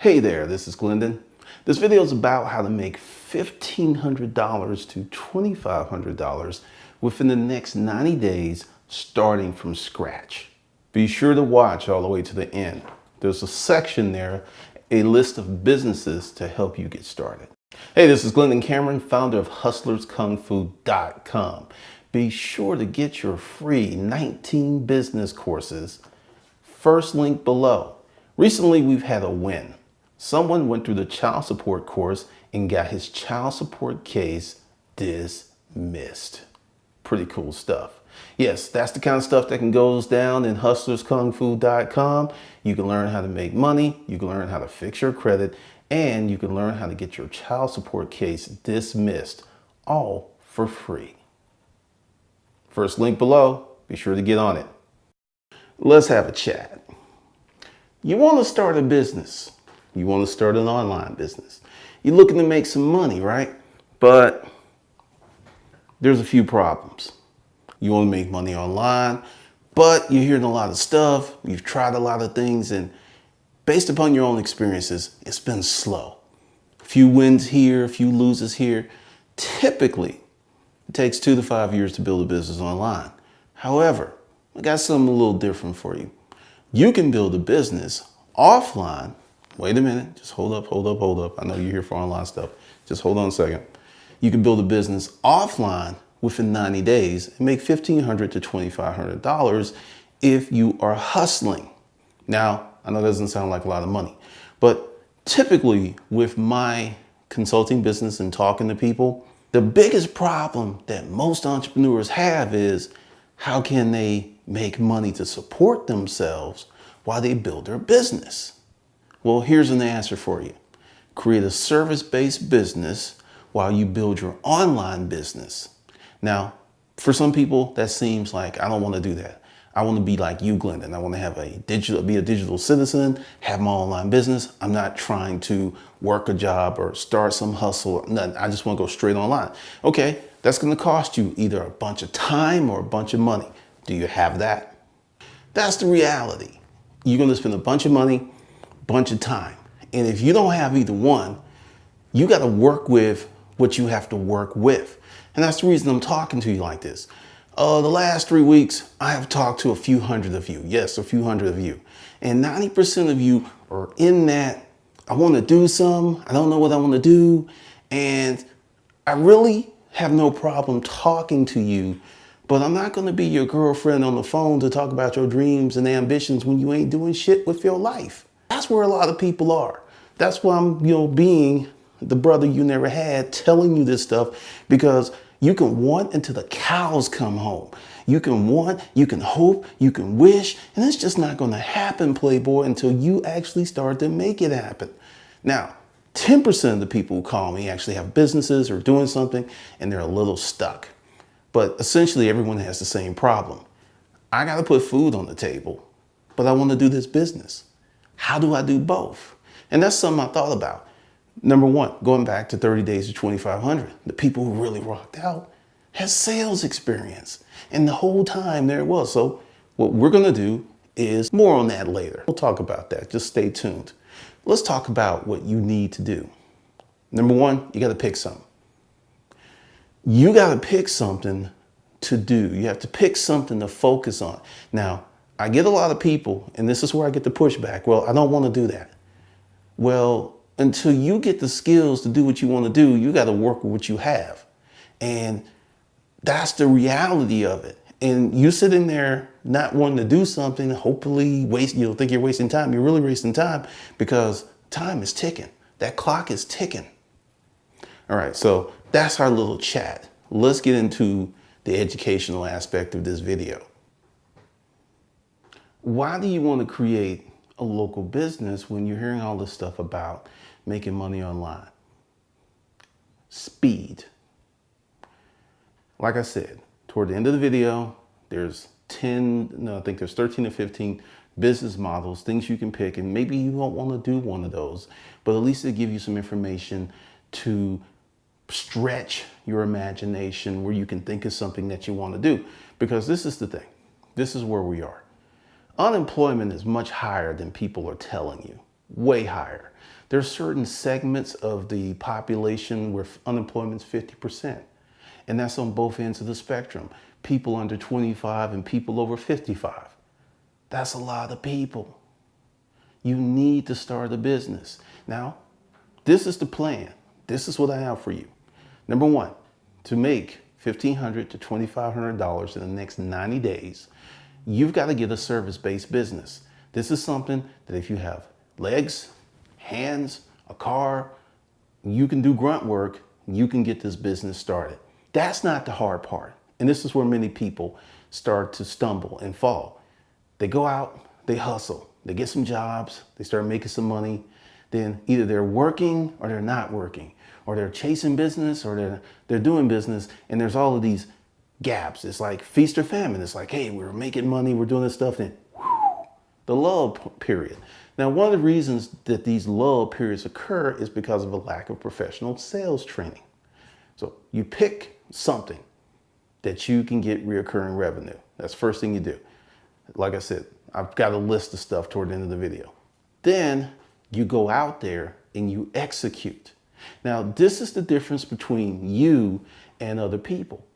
Hey there, this is Glendon. This video is about how to make $1,500 to $2,500 within the next 90 days starting from scratch. Be sure to watch all the way to the end. There's a section there, a list of businesses to help you get started. Hey, this is Glendon Cameron, founder of HustlersKungFu.com. Be sure to get your free 19 business courses. First link below. Recently, we've had a win. Someone went through the child support course and got his child support case dismissed. Pretty cool stuff. Yes, that's the kind of stuff that goes down in HustlersKungFu.com. You can learn how to make money, you can learn how to fix your credit, and you can learn how to get your child support case dismissed, all for free. First link below, be sure to get on it. Let's have a chat. You want to start a business. You want to start an online business. You're looking to make some money, right? But there's a few problems. You want to make money online, but you're hearing a lot of stuff. You've tried a lot of things, and based upon your own experiences, it's been slow. A few wins here, a few losses here. Typically, it takes 2 to 5 years to build a business online. However, I got something a little different for you. You can build a business offline. Wait a minute, just hold up. I know you're here for online stuff. Just hold on a second. You can build a business offline within 90 days and make $1,500 to $2,500 if you are hustling. Now, I know that doesn't sound like a lot of money, but typically with my consulting business and talking to people, the biggest problem that most entrepreneurs have is how can they make money to support themselves while they build their business? Well, here's an answer for you. Create a service-based business while you build your online business. Now, for some people, that seems like I don't want to do that. I want to be like you, Glendon. I want to have be a digital citizen, have my online business. I'm not trying to work a job or start some hustle or nothing. I just want to go straight online. Okay, that's going to cost you either a bunch of time or a bunch of money. Do you have that? That's the reality. You're going to spend a bunch of money, bunch of time. And if you don't have either one, you got to work with what you have to work with. And that's the reason I'm talking to you like this. The last 3 weeks, I have talked to a few hundred of you. Yes, a few hundred of you. And 90% of you are in that, I want to do some, I don't know what I want to do. And I really have no problem talking to you, but I'm not going to be your girlfriend on the phone to talk about your dreams and ambitions when you ain't doing shit with your life. That's where a lot of people are. That's why I'm, being the brother you never had, telling you this stuff, because you can want until the cows come home. You can want, you can hope, you can wish, and it's just not going to happen, Playboy, until you actually start to make it happen. Now, 10% of the people who call me actually have businesses or doing something, and they're a little stuck. But essentially, everyone has the same problem. I got to put food on the table, but I want to do this business. How do I do both? And that's something I thought about. Number one, going back to 30 days to 2,500, the people who really rocked out had sales experience. And the whole time there it was. So what we're going to do is more on that later. We'll talk about that. Just stay tuned. Let's talk about what you need to do. Number one, you got to pick something. You got to pick something to do. You have to pick something to focus on. Now, I get a lot of people, and this is where I get the pushback. Well, I don't want to do that. Well, until you get the skills to do what you want to do, you got to work with what you have. And that's the reality of it. And you sitting there not wanting to do something, hopefully think you're wasting time. You're really wasting time because time is ticking. That clock is ticking. All right, so that's our little chat. Let's get into the educational aspect of this video. Why do you want to create a local business when you're hearing all this stuff about making money online? Speed. Like I said, toward the end of the video, there's 13 or 15 business models, things you can pick, and maybe you won't want to do one of those, but at least they give you some information to stretch your imagination where you can think of something that you want to do. Because this is the thing. This is where we are. Unemployment is much higher than people are telling you. way higher. There's certain segments of the population where unemployment's 50%. And that's on both ends of the spectrum. People under 25 and people over 55. That's a lot of people. You need to start a business. Now, this is the plan. This is what I have for you. Number one, to make $1,500 to $2,500 in the next 90 days, you've got to get a service-based business. This is something that if you have legs, hands, a car, you can do grunt work, you can get this business started. That's not the hard part. And this is where many people start to stumble and fall. They go out, they hustle, they get some jobs, they start making some money. Then either they're working or they're not working, or they're chasing business or they're doing business. And there's all of these gaps. It's like feast or famine. It's like, hey, we're making money, we're doing this stuff. Then the lull period. Now, one of the reasons that these lull periods occur is because of a lack of professional sales training. So you pick something that you can get reoccurring revenue. That's the first thing you do. Like I said, I've got a list of stuff toward the end of the video. Then you go out there and you execute. Now, this is the difference between you and other people.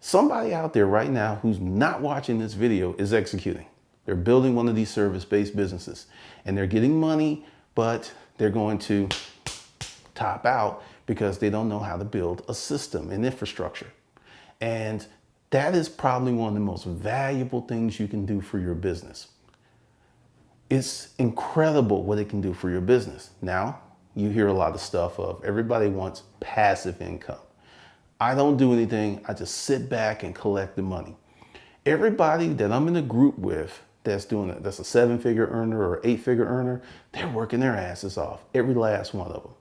Somebody out there right now who's not watching this video is executing. They're building one of these service-based businesses and they're getting money, but they're going to top out because they don't know how to build a system and infrastructure. And that is probably one of the most valuable things you can do for your business. It's incredible what it can do for your business. Now, you hear a lot of stuff of everybody wants passive income. I don't do anything. I just sit back and collect the money. Everybody that I'm in a group with that's doing it, that's a 7-figure earner or 8-figure earner, they're working their asses off. Every last one of them.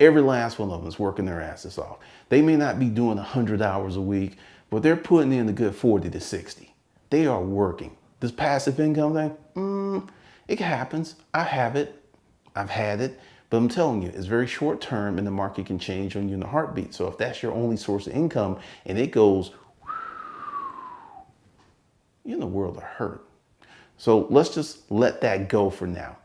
Every last one of them is working their asses off. They may not be doing 100 hours a week, but they're putting in a good 40 to 60. They are working. This passive income thing, it happens. I have it. I've had it. But I'm telling you, it's very short term and the market can change on you in a heartbeat. So if that's your only source of income and it goes, you're in a world of hurt. So let's just let that go for now.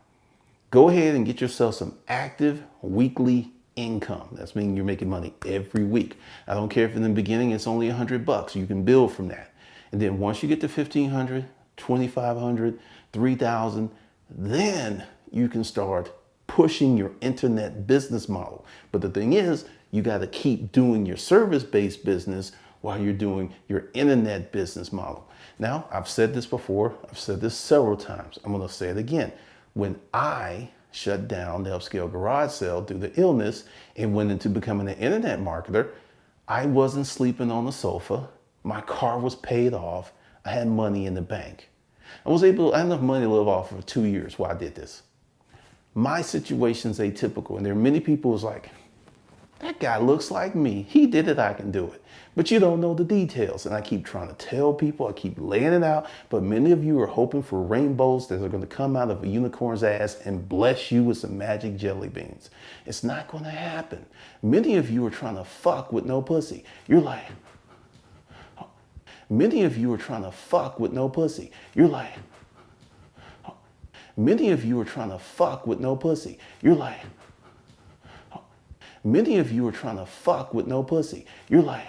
Go ahead and get yourself some active weekly income. That's meaning you're making money every week. I don't care if in the beginning it's only $100. You can build from that. And then once you get to 1,500, 2,500, 3,000, then you can start pushing your internet business model. But the thing is, you got to keep doing your service-based business while you're doing your internet business model. Now, I've said this before. I've said this several times. I'm going to say it again. When I shut down the upscale garage sale due to illness and went into becoming an internet marketer, I wasn't sleeping on the sofa. My car was paid off. I had money in the bank. I had enough money to live off for 2 years while I did this. My situation's atypical, and there are many people who's like, that guy looks like me. He did it, I can do it. But you don't know the details. And I keep trying to tell people, I keep laying it out, but many of you are hoping for rainbows that are going to come out of a unicorn's ass and bless you with some magic jelly beans. It's not going to happen. Many of you are trying to fuck with no pussy. You're like, many of you are trying to fuck with no pussy. You're like, many of you are trying to fuck with no pussy. You're like, many of you are trying to fuck with no pussy. You're like,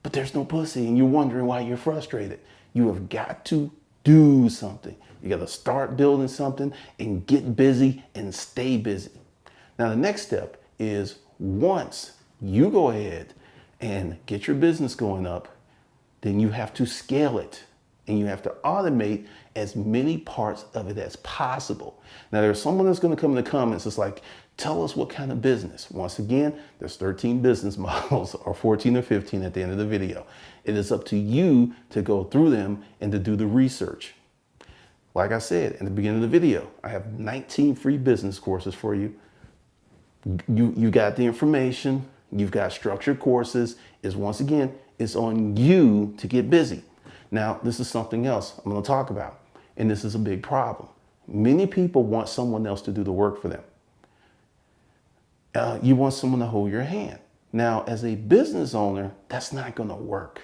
but there's no pussy and you're wondering why you're frustrated. You have got to do something. You got to start building something and get busy and stay busy. Now, the next step is once you go ahead and get your business going up, then you have to scale it and you have to automate as many parts of it as possible. Now, there's someone that's going to come in the comments. It's like, tell us what kind of business. Once again, there's 13 business models or 14 or 15 at the end of the video. It is up to you to go through them and to do the research. Like I said in the beginning of the video, I have 19 free business courses for you. You got the information. You've got structured courses. Once again, it's on you to get busy. Now, this is something else I'm going to talk about, and this is a big problem. Many people want someone else to do the work for them. You want someone to hold your hand. Now, as a business owner, that's not going to work.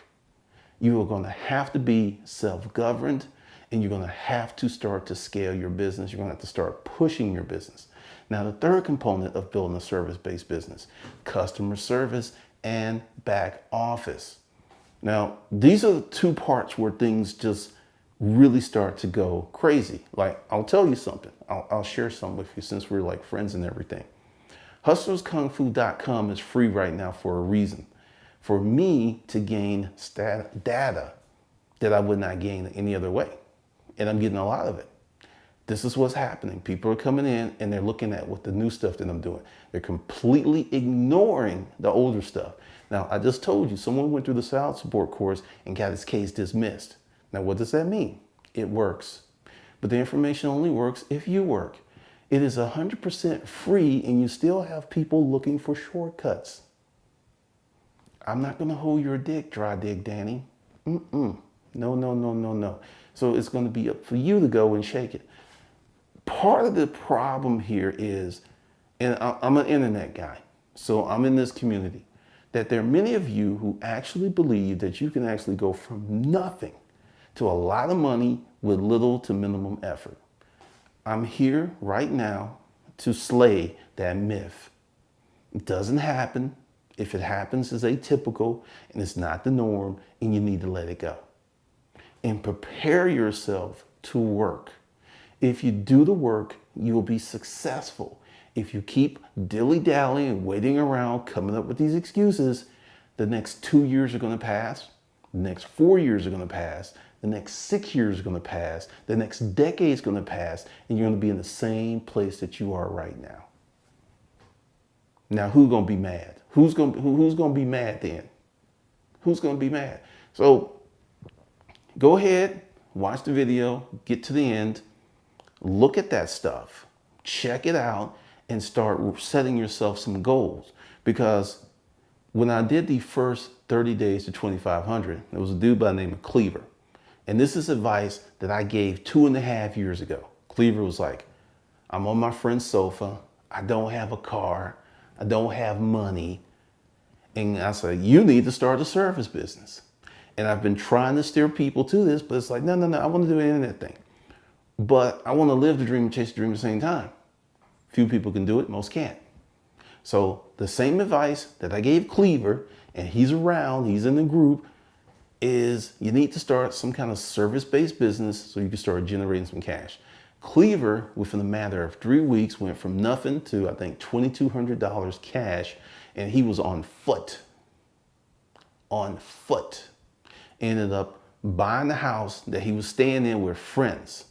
You are going to have to be self-governed and you're going to have to start to scale your business. You're going to have to start pushing your business. Now, the third component of building a service-based business, customer service and back office. Now, these are the two parts where things just really start to go crazy. Like, I'll tell you something. I'll share something with you since we're like friends and everything. HustlersKungFu.com is free right now for a reason. For me to gain data that I would not gain any other way. And I'm getting a lot of it. This is what's happening. People are coming in and they're looking at what the new stuff that I'm doing. They're completely ignoring the older stuff. Now, I just told you, someone went through the sales support course and got his case dismissed. Now, what does that mean? It works. But the information only works if you work. It is 100% free and you still have people looking for shortcuts. I'm not going to hold your dick, dry dig Danny. No, no, no, no, no. So it's going to be up for you to go and shake it. Part of the problem here is, and I'm an internet guy, so I'm in this community, that there are many of you who actually believe that you can actually go from nothing to a lot of money with little to minimum effort. I'm here right now to slay that myth. It doesn't happen. If it happens, it's atypical and it's not the norm, and you need to let it go. And prepare yourself to work. If you do the work, you will be successful. If you keep dilly-dallying and waiting around, coming up with these excuses, the next 2 years are going to pass, the next 4 years are going to pass, the next 6 years are going to pass, the next decade is going to pass, and you're going to be in the same place that you are right now. Now, who's going to be mad? Who's going to be mad then? Who's going to be mad? So go ahead, watch the video, get to the end, look at that stuff, check it out, and start setting yourself some goals. Because when I did the first 30 days to 2,500, there was a dude by the name of Cleaver. And this is advice that I gave 2.5 years ago. Cleaver was like, I'm on my friend's sofa. I don't have a car. I don't have money. And I said, you need to start a service business. And I've been trying to steer people to this, but it's like, no, I want to do an internet thing. But I want to live the dream and chase the dream at the same time. Few people can do it, most can't. So the same advice that I gave Cleaver, and he's around, he's in the group, is you need to start some kind of service-based business so you can start generating some cash. Cleaver, within a matter of 3 weeks, went from nothing to, I think, $2,200 cash, and he was on foot. On foot. Ended up buying the house that he was staying in with friends.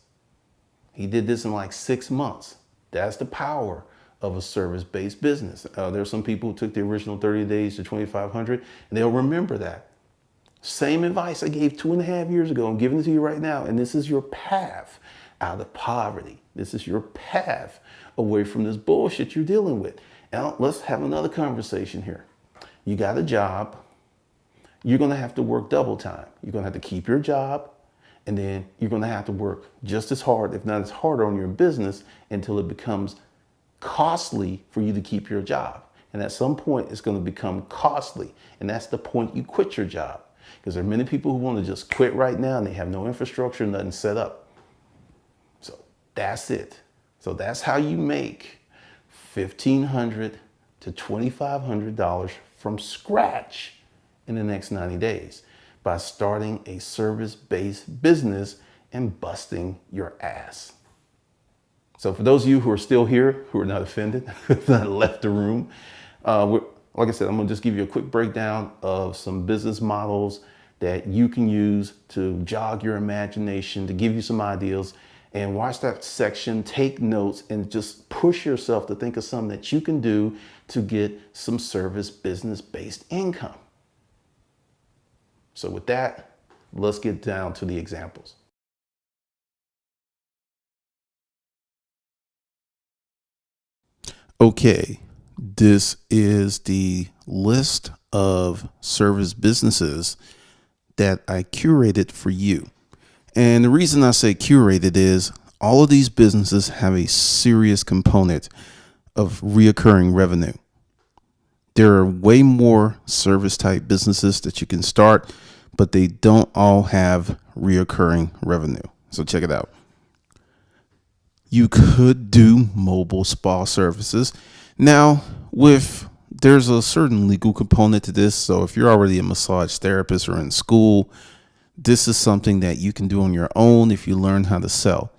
He did this in like 6 months. That's the power of a service-based business. There are some people who took the original 30 days to 2,500, and they'll remember that. Same advice I gave 2.5 years ago. I'm giving it to you right now. And this is your path out of poverty. This is your path away from this bullshit you're dealing with. Now, let's have another conversation here. You got a job. You're going to have to work double time. You're going to have to keep your job, and then you're going to have to work just as hard, if not as hard, on your business until it becomes costly for you to keep your job. And at some point, it's going to become costly. And that's the point you quit your job. Because there are many people who want to just quit right now and they have no infrastructure, nothing set up. So that's it. So that's how you make $1,500 to $2,500 from scratch in the next 90 days by starting a service-based business and busting your ass. So for those of you who are still here, who are not offended, not left the room, like I said, I'm gonna just give you a quick breakdown of some business models that you can use to jog your imagination, to give you some ideas, and watch that section, take notes, and just push yourself to think of something that you can do to get some service business-based income. So with that, let's get down to the examples. Okay, this is the list of service businesses that I curated for you. And the reason I say curated is all of these businesses have a serious component of reoccurring revenue. There are way more service type businesses that you can start, but they don't all have reoccurring revenue. So check it out. You could do mobile spa services. Now, there's a certain legal component to this. So if you're already a massage therapist or in school, this is something that you can do on your own if you learn how to sell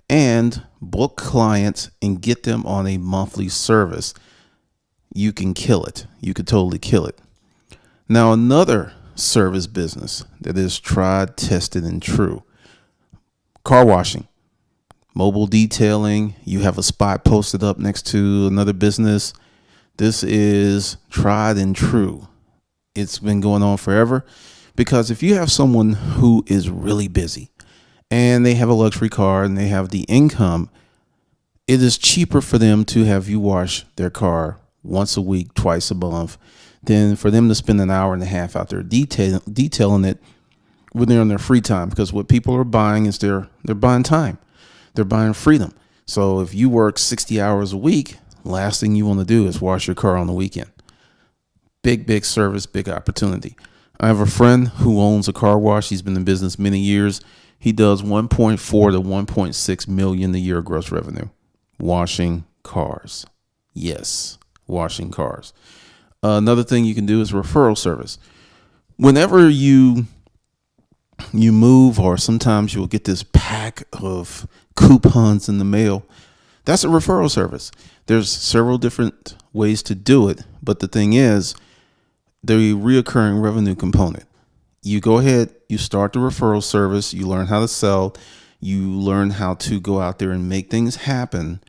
and book clients and get them on a monthly service. You can kill it. You could totally kill it. Now, another service business that is tried, tested, and true: car washing, mobile detailing. You have a spot posted up next to another business. This is tried and true. It's been going on forever, because if you have someone who is really busy and they have a luxury car and they have the income, it is cheaper for them to have you wash their car once a week, twice a month, than for them to spend an hour and a half out there detailing it when they're on their free time. Because what people are buying is they're buying time. They're buying freedom. So if you work 60 hours a week, last thing you want to do is wash your car on the weekend. Big service, big opportunity. I have a friend who owns a car wash. He's been in business many years. He does 1.4 to 1.6 million a year gross revenue washing cars. Yes, washing cars. Another thing you can do is referral service. Whenever you move, or sometimes you'll get this pack of coupons in the mail, that's a referral service. There's several different ways to do it, but the thing is, the reoccurring revenue component. You go ahead, you start the referral service, you learn how to sell, you learn how to go out there and make things happen.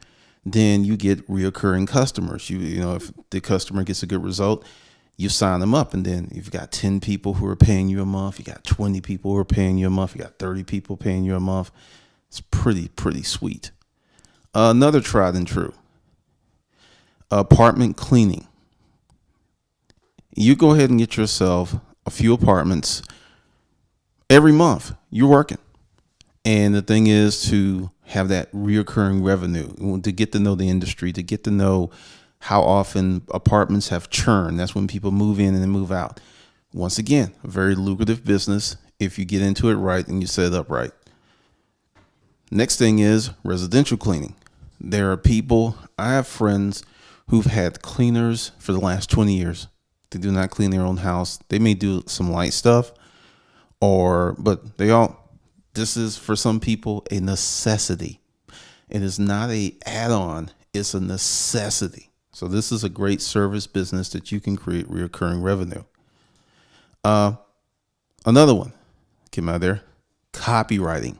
Then you get reoccurring customers. You know, if the customer gets a good result, you sign them up, and then you've got 10 people who are paying you a month. You got 20 people who are paying you a month. You got 30 people paying you a month. It's pretty sweet. Another tried and true: apartment cleaning. You go ahead and get yourself a few apartments every month. You're working. And the thing is to have that reoccurring revenue, to get to know the industry, to get to know how often apartments have churn. That's when people move in and then move out. Once again, a very lucrative business if you get into it right and you set it up right. Next thing is residential cleaning. There are people, I have friends who've had cleaners for the last 20 years. They do not clean their own house. They may do some light stuff, but this is for some people a necessity. It is not a add-on, it's a necessity. So this is a great service business that you can create recurring revenue. Another one came out there: copywriting.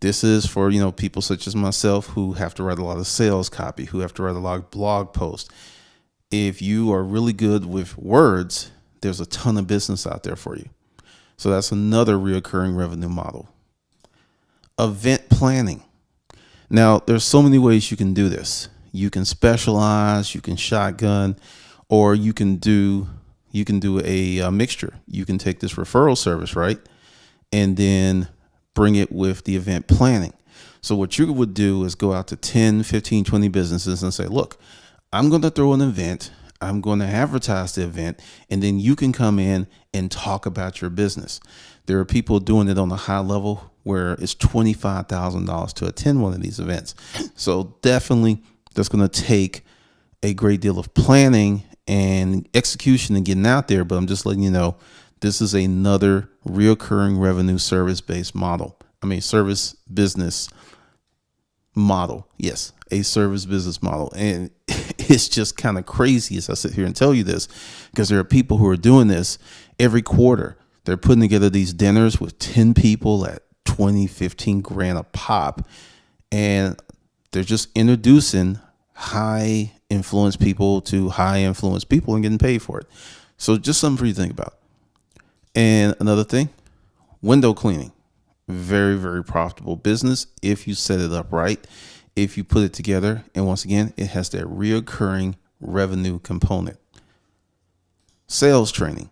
This is for, people such as myself who have to write a lot of sales copy, who have to write a lot of blog posts. If you are really good with words, there's a ton of business out there for you. So that's another recurring revenue model. Event planning. Now, there's so many ways you can do this. You can specialize, you can shotgun, or you can do a mixture. You can take this referral service, right, and then bring it with the event planning. So what you would do is go out to 10, 15, 20 businesses and say, look, I'm going to throw an event. I'm going to advertise the event, and then you can come in and talk about your business. There are people doing it on a high level where it's $25,000 to attend one of these events. So definitely that's going to take a great deal of planning and execution and getting out there. But I'm just letting you know, this is another reoccurring revenue service business model. Yes, a service business model. And it's just kind of crazy as I sit here and tell you this, because there are people who are doing this every quarter. They're putting together these dinners with 10 people at 20, 15 grand a pop. And they're just introducing high influence people to high influence people and getting paid for it. So just something for you to think about. And another thing, window cleaning. Very, very profitable business if you set it up right, if you put it together. And once again, it has that reoccurring revenue component. Sales training.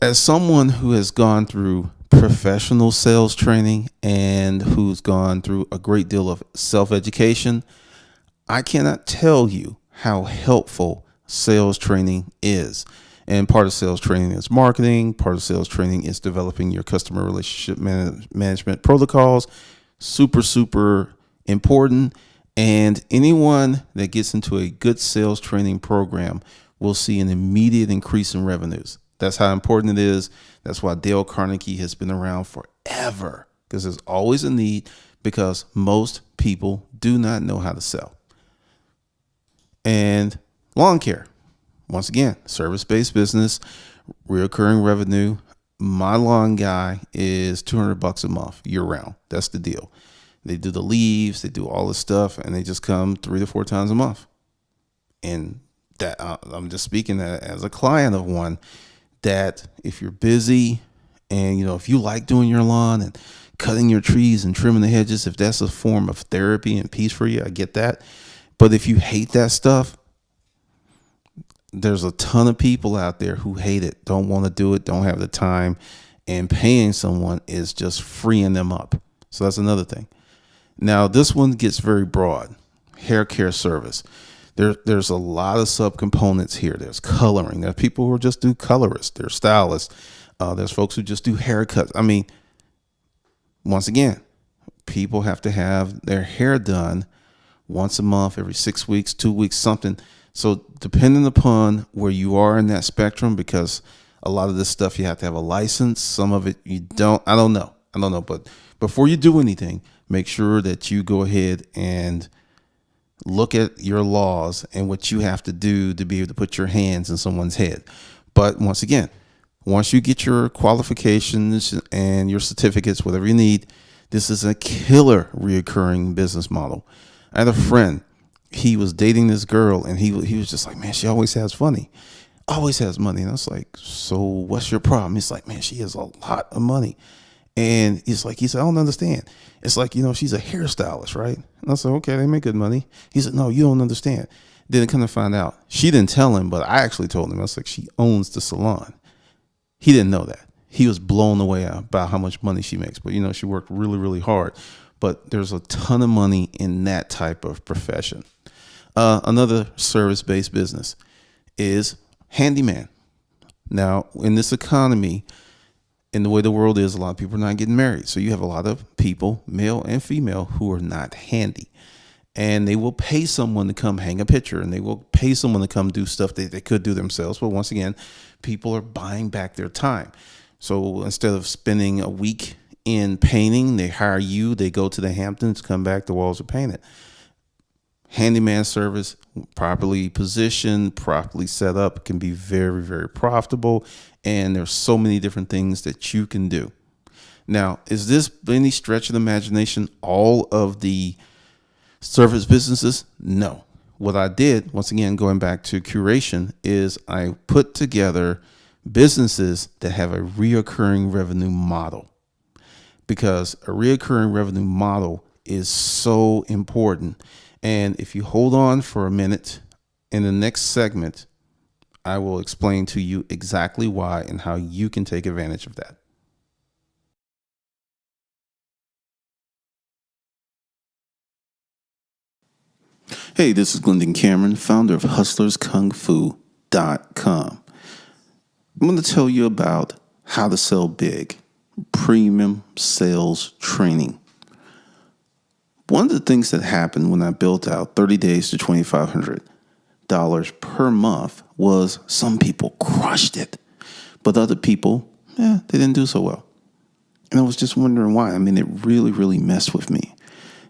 As someone who has gone through professional sales training and who's gone through a great deal of self-education, I cannot tell you how helpful sales training is. And part of sales training is marketing. Part of sales training is developing your customer relationship management protocols. Super, super important. And anyone that gets into a good sales training program will see an immediate increase in revenues. That's how important it is. That's why Dale Carnegie has been around forever, because there's always a need, because most people do not know how to sell. And lawn care, once again, service-based business, recurring revenue. My lawn guy is $200 a month year round. That's the deal. They do the leaves, they do all this stuff, and they just come 3 to 4 times a month. And that I'm just speaking as a client of one, that if you're busy and, if you like doing your lawn and cutting your trees and trimming the hedges, if that's a form of therapy and peace for you, I get that. But if you hate that stuff, there's a ton of people out there who hate it, don't want to do it, don't have the time, and paying someone is just freeing them up. So that's another thing. Now, this one gets very broad. Hair care service. There's a lot of subcomponents here. There's coloring. There's people who just do colorists. There's stylists. There's folks who just do haircuts. I mean, once again, people have to have their hair done once a month, every 6 weeks, 2 weeks, something. So depending upon where you are in that spectrum, because a lot of this stuff you have to have a license. Some of it you don't. I don't know. But before you do anything, make sure that you go ahead and look at your laws and what you have to do to be able to put your hands in someone's head. But once again, once you get your qualifications and your certificates, whatever you need, this is a killer reoccurring business model. I had a friend, he was dating this girl, and he was just like, man, she always has money. And I was like, so what's your problem? He's like, man, she has a lot of money. And he said, I don't understand. It's like, she's a hairstylist, right? And I said, okay, they make good money. He said, no, you don't understand. Then kind of find out. She didn't tell him, but I actually told him. I was like, she owns the salon. He didn't know that. He was blown away about how much money she makes. But, she worked really, really hard. But there's a ton of money in that type of profession. Another service-based business is handyman. Now, in this economy, in the way the world is, a lot of people are not getting married. So you have a lot of people, male and female, who are not handy. And they will pay someone to come hang a picture, and they will pay someone to come do stuff that they could do themselves. But once again, people are buying back their time. So instead of spending a week in painting, they hire you, they go to the Hamptons, come back, the walls are painted. Handyman service, properly positioned, properly set up, can be very, very profitable. And there's so many different things that you can do. Now, is this any stretch of the imagination, all of the service businesses? No. What I did, once again, going back to curation, is I put together businesses that have a reoccurring revenue model, because a reoccurring revenue model is so important. And if you hold on for a minute, in the next segment, I will explain to you exactly why and how you can take advantage of that. Hey, this is Glendon Cameron, founder of HustlersKungFu.com. I'm going to tell you about how to sell big, premium sales training. One of the things that happened when I built out 30 days to $2,500 per month was some people crushed it, but other people, they didn't do so well. And I was just wondering why. I mean, it really, really messed with me.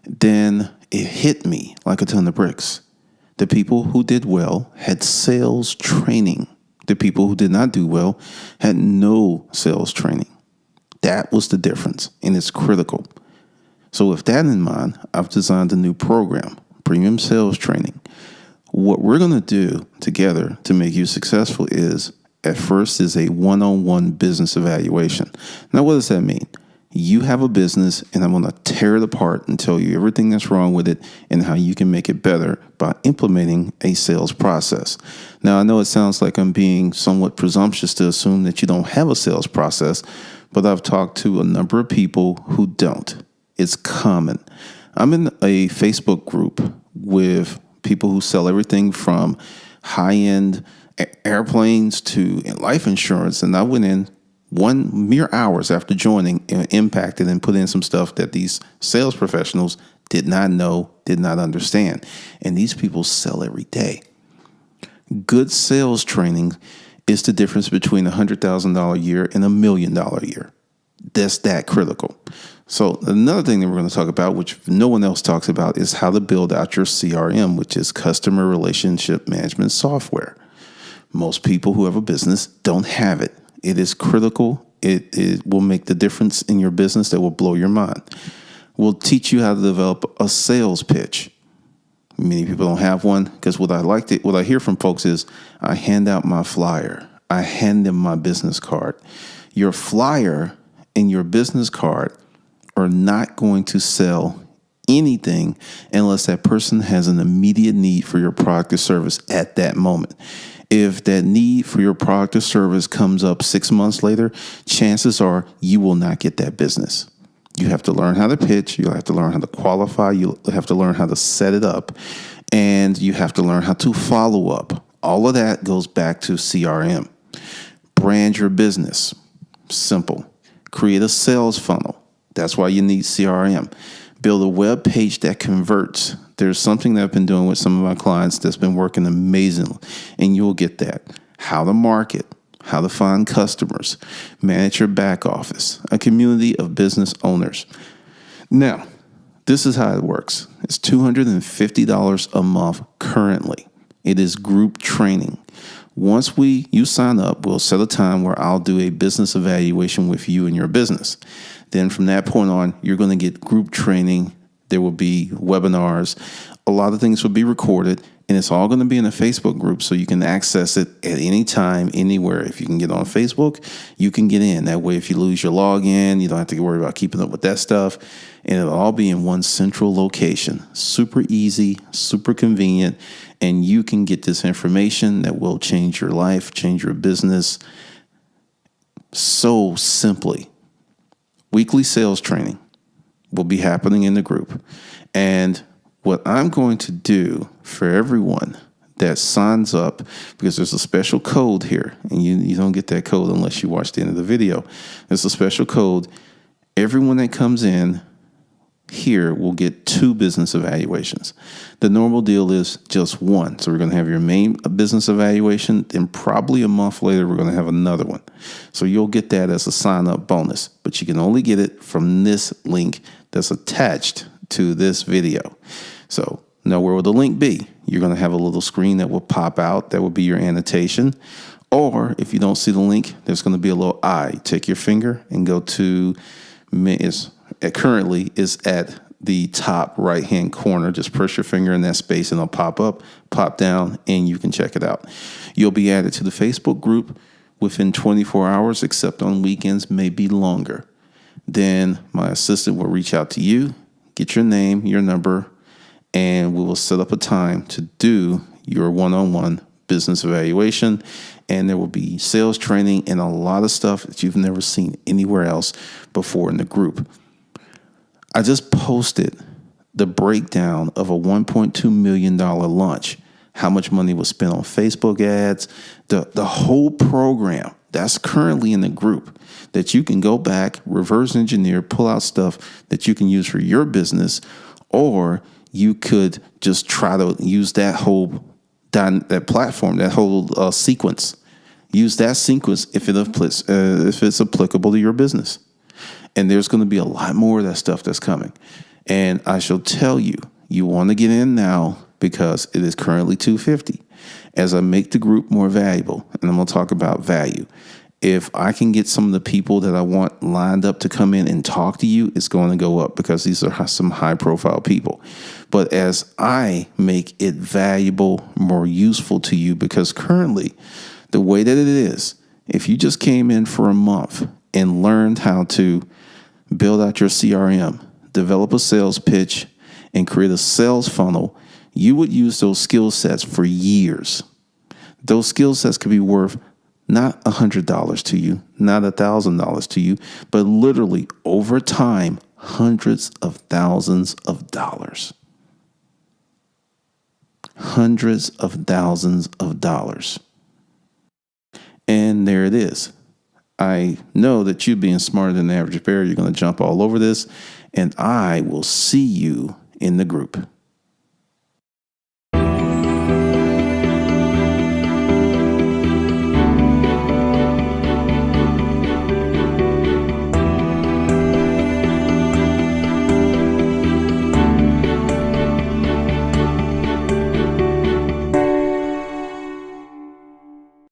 Then it hit me like a ton of bricks. The people who did well had sales training. The people who did not do well had no sales training. That was the difference, and it's critical. So with that in mind, I've designed a new program, Premium Sales Training. What we're going to do together to make you successful is, at first, is a one-on-one business evaluation. Now, what does that mean? You have a business, and I'm going to tear it apart and tell you everything that's wrong with it and how you can make it better by implementing a sales process. Now, I know it sounds like I'm being somewhat presumptuous to assume that you don't have a sales process, but I've talked to a number of people who don't. It's common. I'm in a Facebook group with people who sell everything from high-end airplanes to life insurance. And I went in mere hours after joining and impacted and put in some stuff that these sales professionals did not know, did not understand. And these people sell every day. Good sales training is the difference between $100,000 a year and $1 million a year. That's that critical. So another thing that we're going to talk about, which no one else talks about, is how to build out your CRM, which is customer relationship management software. Most people who have a business don't have it. It is critical. It will make the difference in your business that will blow your mind. We'll teach you how to develop a sales pitch. Many people don't have one because what I hear from folks is I hand out my flyer. I hand them my business card. Your flyer and your business card are not going to sell anything unless that person has an immediate need for your product or service at that moment. If that need for your product or service comes up 6 months later, chances are you will not get that business. You have to learn how to pitch. You have to learn how to qualify. You have to learn how to set it up. And you have to learn how to follow up. All of that goes back to CRM. Brand your business. Simple. Create a sales funnel. That's why you need CRM. Build a web page that converts. There's something that I've been doing with some of my clients that's been working amazingly. And you'll get that. How to market. How to find customers, manage your back office, a community of business owners. Now, this is how it works. It's $250 a month currently. It is group training. Once you sign up, we'll set a time where I'll do a business evaluation with you and your business. Then from that point on, you're going to get group training. There will be webinars. A lot of things will be recorded. And it's all going to be in a Facebook group so you can access it at any time, anywhere. If you can get on Facebook, you can get in. That way, if you lose your login, you don't have to worry about keeping up with that stuff. And it'll all be in one central location. Super easy, super convenient. And you can get this information that will change your life, change your business so simply. Weekly sales training will be happening in the group. And what I'm going to do for everyone that signs up, because there's a special code here, and you don't get that code unless you watch the end of the video. There's a special code. Everyone that comes in here will get 2 business evaluations. The normal deal is just 1. So we're going to have your main business evaluation, then probably a month later, we're going to have another one. So you'll get that as a sign-up bonus, but you can only get it from this link that's attached to this video. So now where will the link be? You're going to have a little screen that will pop out. That will be your annotation. Or if you don't see the link, there's going to be a little eye. Take your finger and go to, currently is at the top right-hand corner. Just press your finger in that space and it'll pop up, pop down, and you can check it out. You'll be added to the Facebook group within 24 hours, except on weekends, maybe longer. Then my assistant will reach out to you, get your name, your number, and we will set up a time to do your one-on-one business evaluation. And there will be sales training and a lot of stuff that you've never seen anywhere else before in the group. I just posted the breakdown of a $1.2 million launch. How much money was spent on Facebook ads, the whole program. That's currently in the group that you can go back, reverse engineer, pull out stuff that you can use for your business, or you could just try to use that whole that platform, that whole sequence. Use that sequence if it's applicable to your business. And there's going to be a lot more of that stuff that's coming. And I shall tell you, you want to get in now because it is currently $250. As I make the group more valuable, and I'm going to talk about value. If I can get some of the people that I want lined up to come in and talk to you, it's going to go up because these are some high profile people. But as I make it valuable, more useful to you, because currently the way that it is, if you just came in for a month and learned how to build out your CRM, develop a sales pitch, and create a sales funnel, you would use those skill sets for years. Those skill sets could be worth not $100 to you, not $1,000 to you, but literally over time, hundreds of thousands of dollars. Hundreds of thousands of dollars. And there it is. I know that you, being smarter than the average bear, you're going to jump all over this, and I will see you in the group.